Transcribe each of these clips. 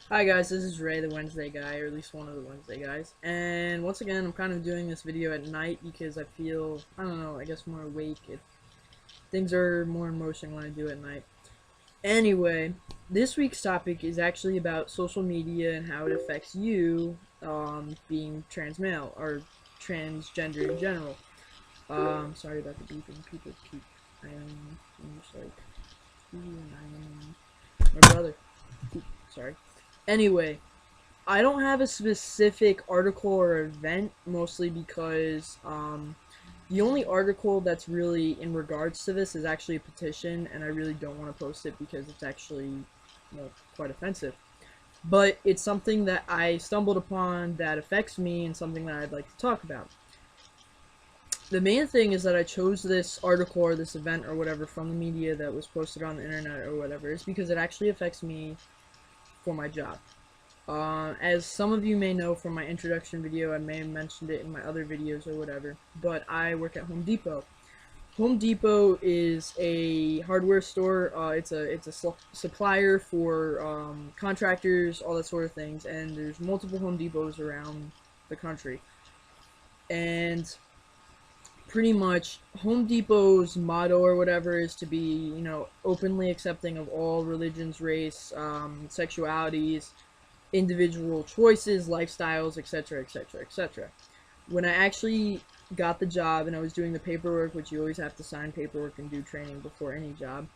Hi guys, this is Ray, the Wednesday guy, or at least one of the Wednesday guys. And once again, I'm kind of doing this video at night because I feel, I don't know, I guess more awake. Things are more in motion when I do it at night. Anyway, this week's topic is actually about social media and how it affects you, being trans male or transgender in general. Sorry about the beeping. People keep. I'm just like, my brother. Sorry. Anyway, I don't have a specific article or event, mostly because the only article that's really in regards to this is actually a petition, and I really don't want to post it because it's actually, quite offensive. But it's something that I stumbled upon that affects me and something that I'd like to talk about. The main thing is that I chose this article or this event or whatever from the media that was posted on the internet or whatever is because it actually affects me for my job. As some of you may know from my introduction video, I may have mentioned it in my other videos or whatever, but I work at Home Depot. Home Depot is a hardware store. It's a supplier for contractors, all that sort of things, and there's multiple Home Depots around the country. And pretty much Home Depot's motto or whatever is to be, openly accepting of all religions, race, sexualities, individual choices, lifestyles, etc., etc., etc. When I actually got the job and I was doing the paperwork, which you always have to sign paperwork and do training before any job,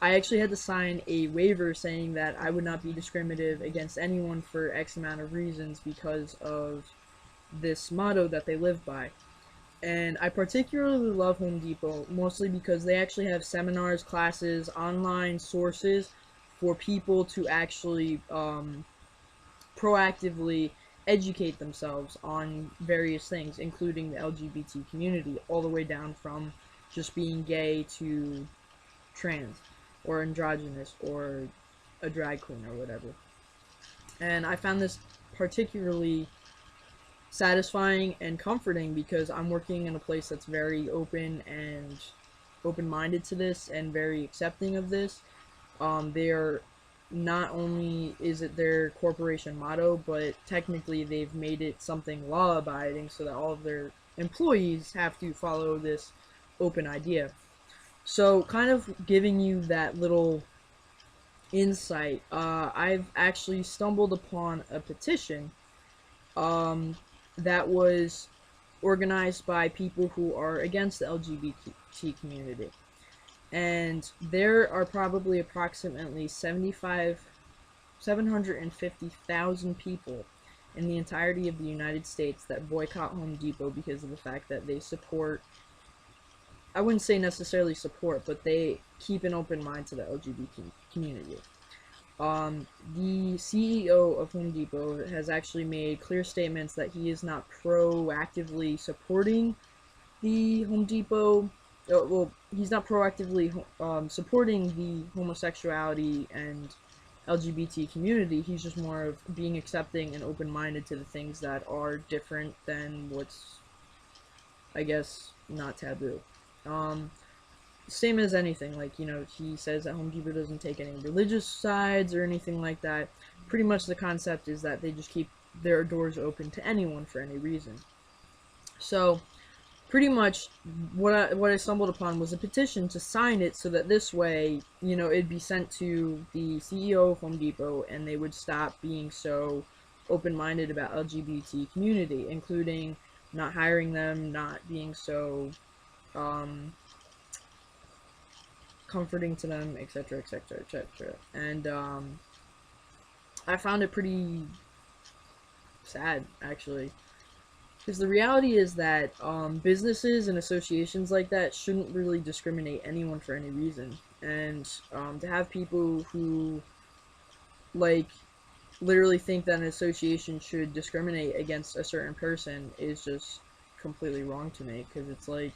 I actually had to sign a waiver saying that I would not be discriminative against anyone for X amount of reasons because of this motto that they live by. And I particularly love Home Depot, mostly because they actually have seminars, classes, online sources for people to actually proactively educate themselves on various things, including the LGBT community, all the way down from just being gay to trans or androgynous or a drag queen or whatever. And I found this particularly satisfying and comforting because I'm working in a place that's very open and open-minded to this and very accepting of this. They're not only is it their corporation motto, but technically they've made it something law-abiding so that all of their employees have to follow this open idea. So, kind of giving you that little insight, I've actually stumbled upon a petition um, that was organized by people who are against the LGBT community. And there are probably approximately 750,000 people in the entirety of the United States that boycott Home Depot because of the fact that they support, I wouldn't say necessarily support, but they keep an open mind to the LGBT community. The CEO of Home Depot has actually made clear statements that he is not proactively supporting the Home Depot. Well, he's not proactively supporting the homosexuality and LGBT community. He's just more of being accepting and open-minded to the things that are different than what's, I guess, not taboo. Um, Same as anything, like, he says that Home Depot doesn't take any religious sides or anything like that. Pretty much the concept is that they just keep their doors open to anyone for any reason. So, pretty much what I stumbled upon was a petition to sign it so that this way, it'd be sent to the CEO of Home Depot and they would stop being so open-minded about LGBT community, including not hiring them, not being so um, comforting to them, etc., etc., etc. And I found it pretty sad, actually. Because the reality is that businesses and associations like that shouldn't really discriminate anyone for any reason. And to have people who, like, literally think that an association should discriminate against a certain person is just completely wrong to me. Because it's like,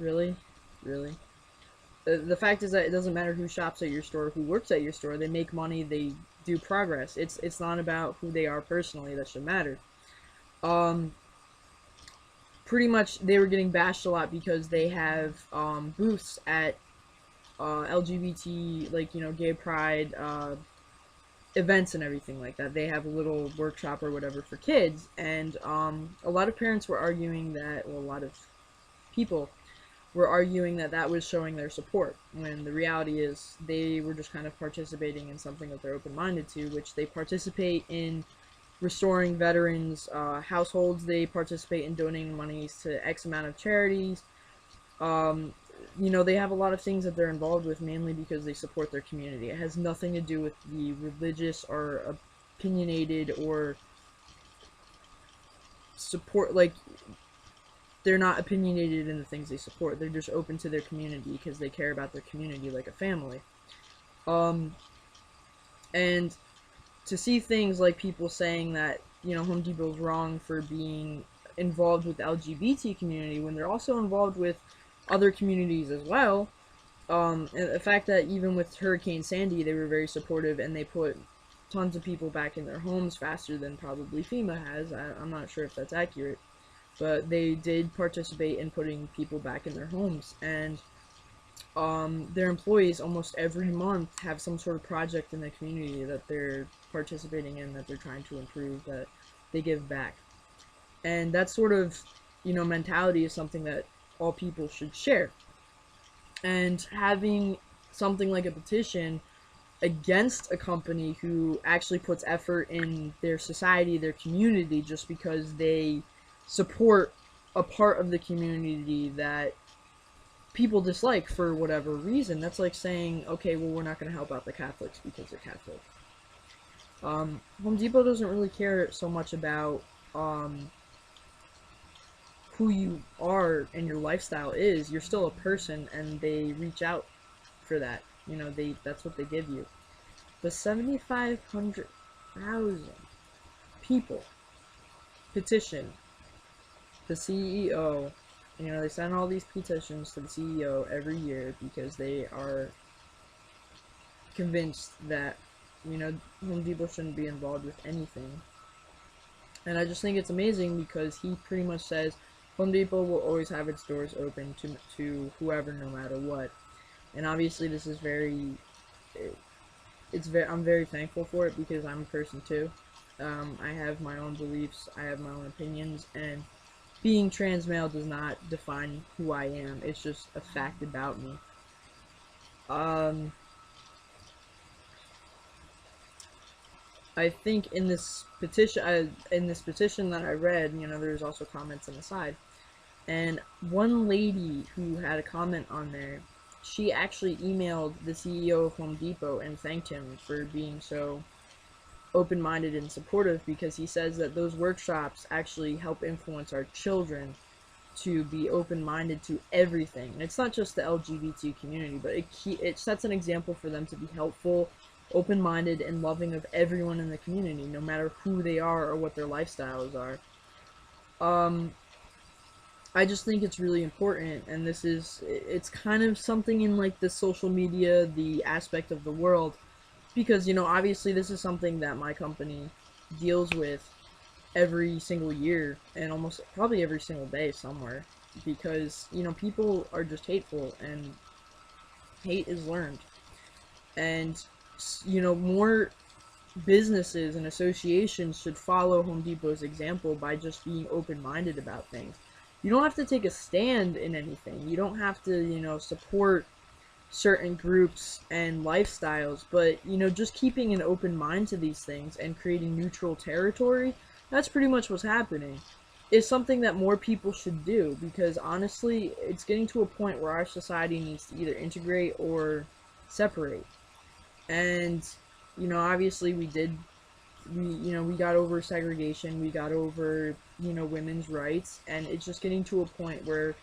really? Really? The fact is that it doesn't matter who shops at your store, who works at your store. They make money, they do progress. It's not about who they are personally that should matter. Um, Pretty much they were getting bashed a lot because they have booths at LGBT, like, gay pride, events and everything like that. They have a little workshop or whatever for kids, and a lot of parents were arguing that, well, a lot of people were arguing that that was showing their support, when the reality is they were just kind of participating in something that they're open-minded to, which they participate in restoring veterans' households. They participate in donating monies to X amount of charities. Um, they have a lot of things that they're involved with, mainly because they support their community. It has nothing to do with the religious or opinionated or support, like, they're not opinionated in the things they support. They're just open to their community because they care about their community like a family. Um, and to see things like people saying that, Home Depot's wrong for being involved with the LGBT community when they're also involved with other communities as well. And the fact that even with Hurricane Sandy, they were very supportive and they put tons of people back in their homes faster than probably FEMA has. I'm not sure if that's accurate, but they did participate in putting people back in their homes. And their employees almost every month have some sort of project in the community that they're participating in, that they're trying to improve, that they give back. And that sort of, mentality is something that all people should share. And having something like a petition against a company who actually puts effort in their society, their community, just because they support a part of the community that people dislike for whatever reason. That's like saying, okay, well, we're not going to help out the Catholics because they're Catholic. Home Depot doesn't really care so much about who you are and your lifestyle is. You're still a person, and they reach out for that. That's what they give you. But 7,500,000 people petition the CEO. They send all these petitions to the CEO every year because they are convinced that, Home Depot shouldn't be involved with anything. And I just think it's amazing because he pretty much says Home Depot will always have its doors open to whoever, no matter what. And obviously this is I'm very thankful for it because I'm a person too. I have my own beliefs, I have my own opinions, and being trans male does not define who I am. It's just a fact about me. I think in this petition that I read, there's also comments on the side, and one lady who had a comment on there, she actually emailed the CEO of Home Depot and thanked him for being so open-minded and supportive, because he says that those workshops actually help influence our children to be open-minded to everything. And it's not just the LGBT community, but it sets an example for them to be helpful, open-minded, and loving of everyone in the community, no matter who they are or what their lifestyles are. I just think it's really important, and it's kind of something in like the social media, the aspect of the world, because, obviously this is something that my company deals with every single year and almost probably every single day somewhere, because, people are just hateful, and hate is learned. And, more businesses and associations should follow Home Depot's example by just being open-minded about things. You don't have to take a stand in anything. You don't have to, support certain groups and lifestyles, but, just keeping an open mind to these things and creating neutral territory, that's pretty much what's happening. It's something that more people should do, because honestly, it's getting to a point where our society needs to either integrate or separate. And, obviously we got over segregation, we got over, women's rights, and it's just getting to a point where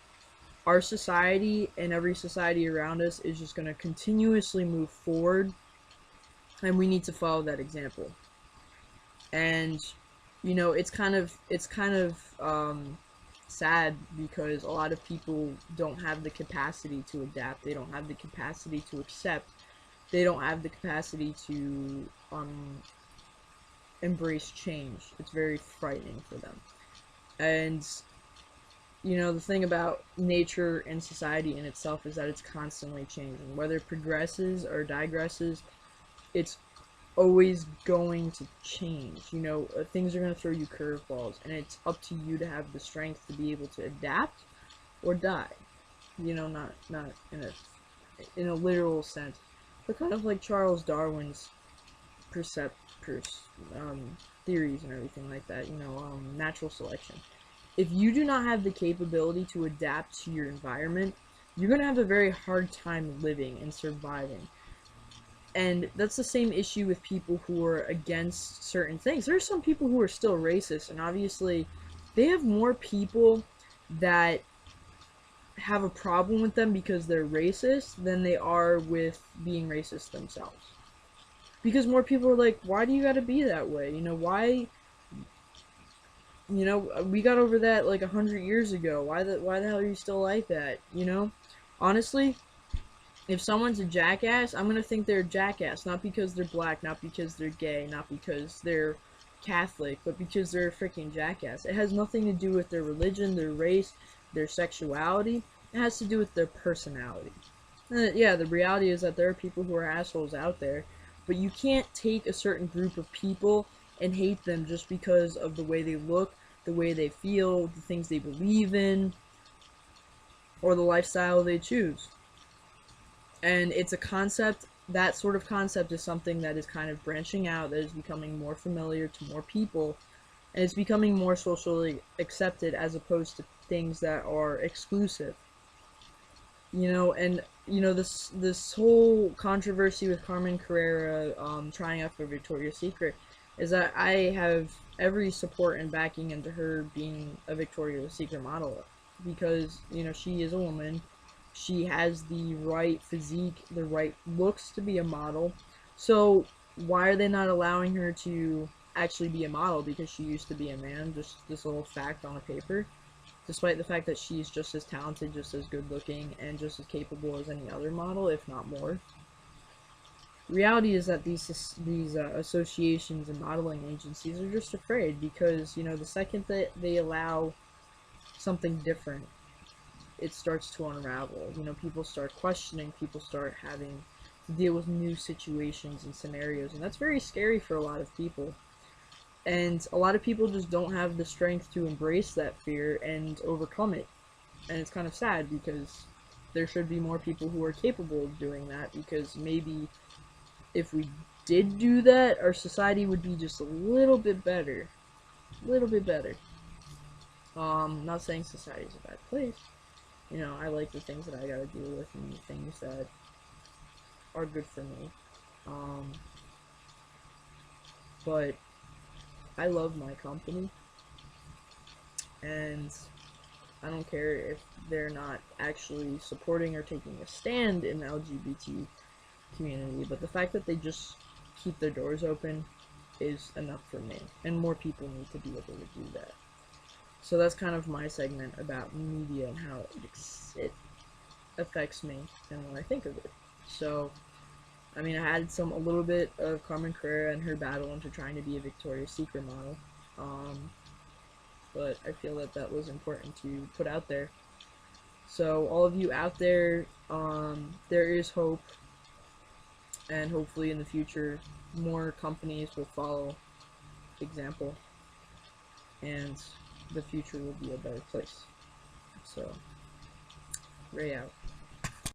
our society and every society around us is just going to continuously move forward, and we need to follow that example. And, it's kind of sad, because a lot of people don't have the capacity to adapt, they don't have the capacity to accept, they don't have the capacity to embrace change. It's very frightening for them. And, the thing about nature and society in itself is that it's constantly changing. Whether it progresses or digresses, it's always going to change. You know, things are going to throw you curveballs, and it's up to you to have the strength to be able to adapt or die. You know, not in a literal sense, but kind of like Charles Darwin's percept pers- theories and everything like that. You know, natural selection. If you do not have the capability to adapt to your environment, you're going to have a very hard time living and surviving. And that's the same issue with people who are against certain things. There are some people who are still racist, and obviously they have more people that have a problem with them because they're racist than they are with being racist themselves. Because more people are like, why do you gotta be that way? You know, why, you know, we got over that like 100 years ago. Why the hell are you still like that? You know? Honestly, if someone's a jackass, I'm gonna think they're a jackass, not because they're black, not because they're gay, not because they're Catholic, but because they're a freaking jackass. It has nothing to do with their religion, their race, their sexuality. It has to do with their personality. Yeah, the reality is that there are people who are assholes out there, but you can't take a certain group of people and hate them just because of the way they look, the way they feel, the things they believe in, or the lifestyle they choose. And it's a concept, that sort of concept is something that is kind of branching out, that is becoming more familiar to more people, and it's becoming more socially accepted as opposed to things that are exclusive. You know, and you know, this whole controversy with Carmen Carrera trying out for Victoria's Secret is that I have every support and backing into her being a Victoria's Secret model, because you know, she is a woman, she has the right physique, the right looks to be a model. So why are they not allowing her to actually be a model? Because she used to be a man. Just this little fact on a paper, despite the fact that she's just as talented, just as good looking, and just as capable as any other model, if not more. Reality is that these associations and modeling agencies are just afraid, because you know, the second that they allow something different, it starts to unravel. You know, people start questioning, people start having to deal with new situations and scenarios, and that's very scary for a lot of people. And a lot of people just don't have the strength to embrace that fear and overcome it. And it's kind of sad, because there should be more people who are capable of doing that, because maybe if we did do that, our society would be just a little bit better. A little bit better. Not saying society's a bad place. You know, I like the things that I gotta deal with and the things that are good for me. Um, but I love my company, and I don't care if they're not actually supporting or taking a stand in the LGBT community, but the fact that they just keep their doors open is enough for me, and more people need to be able to do that. So that's kind of my segment about media and how it affects me and what I think of it. So, I mean, I had a little bit of Carmen Carrera and her battle into trying to be a Victoria's Secret model, um, but I feel that that was important to put out there. So, all of you out there, there is hope, and hopefully in the future, more companies will follow example, and the future will be a better place. So, Ray out.